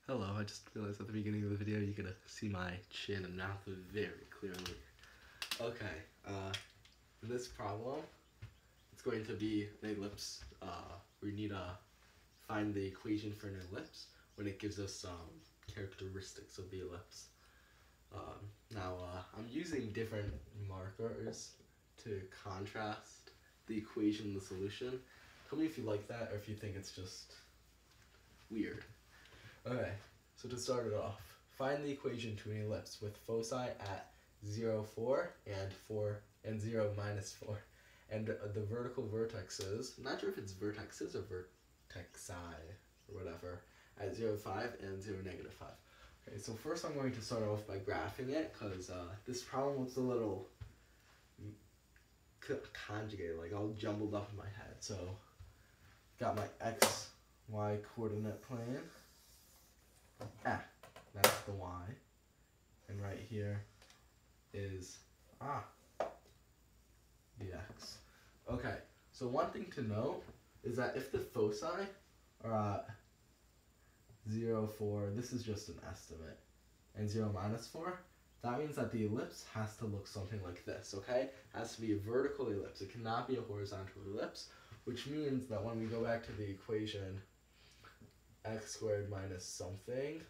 Hello, I just realized at the beginning of the video you could see my chin and mouth very clearly. Okay, for this problem, it's going to be an ellipse. We need to find the equation for an ellipse when it gives us some characteristics of the ellipse. I'm using different markers to contrast the equation and the solution. Tell me if you like that or if you think it's just weird. Okay, so to start it off, find the equation to an ellipse with foci at 0, 4, and 0, minus 4. And the vertical vertexes, not sure if it's vertexes or vertexi or whatever, at 0, 5 and 0, negative 5. Okay, so first I'm going to start off by graphing it because this problem looks a little conjugated, like all jumbled up in my head. So, got my x, y coordinate plane. That's the y. And right here is the x. Okay, so one thing to note is that if the foci are at 0, 4, this is just an estimate, and 0, minus 4, that means that the ellipse has to look something like this, okay? It has to be a vertical ellipse. It cannot be a horizontal ellipse, which means that when we go back to the equation x squared minus something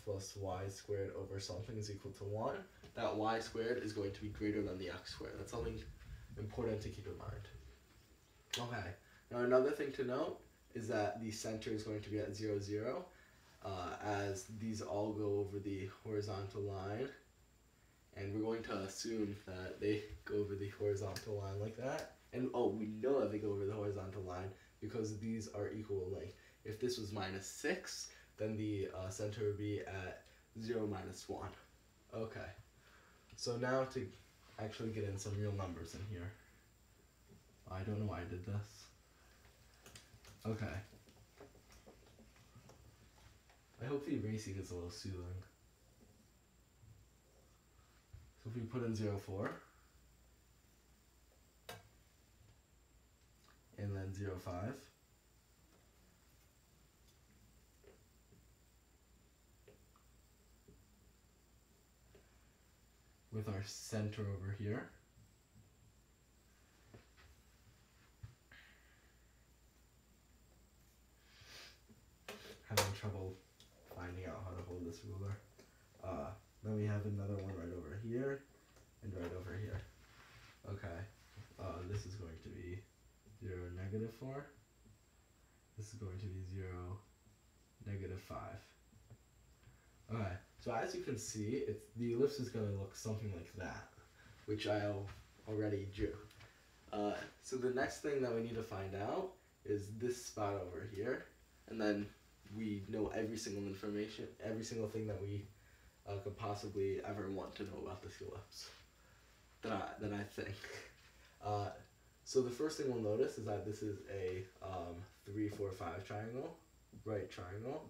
plus y squared over something is equal to 1, that y squared is going to be greater than the x squared. That's something important to keep in mind. Okay, now another thing to note is that the center is going to be at 0, 0, as these all go over the horizontal line, and we're going to assume that they go over the horizontal line like that. And we know that they go over the horizontal line because these are equal length. If this was minus 6, then the center would be at 0, minus 1. Okay, so now to actually get in some real numbers in here. I don't know why I did this. Okay. I hope the erasing is a little soothing. So if we put in 0, 4, and then 0, 5, with our center over here, having trouble finding out how to hold this ruler. Then we have another one right over here and right over here. Okay, this is going to be 0, negative 4. This is going to be 0, negative 5. Okay, so as you can see, the ellipse is going to look something like that, which I already drew. So the next thing that we need to find out is this spot over here, and then we know every single information, every single thing that we could possibly ever want to know about this ellipse, that I think. So the first thing we'll notice is that this is a 3, 4, 5 triangle, right triangle.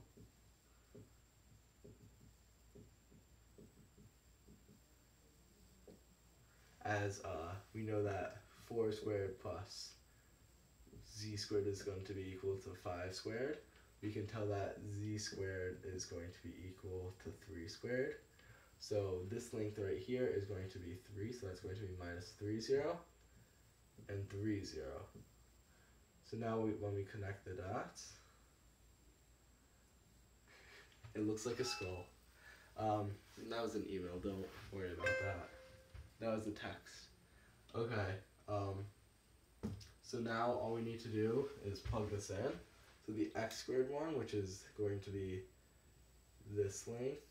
As we know that 4 squared plus z squared is going to be equal to 5 squared, we can tell that z squared is going to be equal to 3 squared. So this length right here is going to be 3, so that's going to be minus 3, 0, and 3, 0. So now when we connect the dots, it looks like a skull. That was an email, don't worry about that. That was the text. Okay, so now all we need to do is plug this in. So the x squared one, which is going to be this length,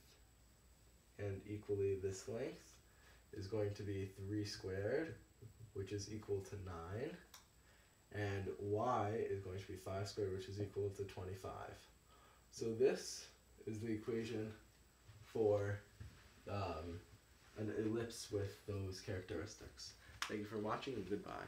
and equally this length, is going to be 3 squared, which is equal to 9. And y is going to be 5 squared, which is equal to 25. So this is the equation for an ellipse with those characteristics. Thank you for watching and goodbye.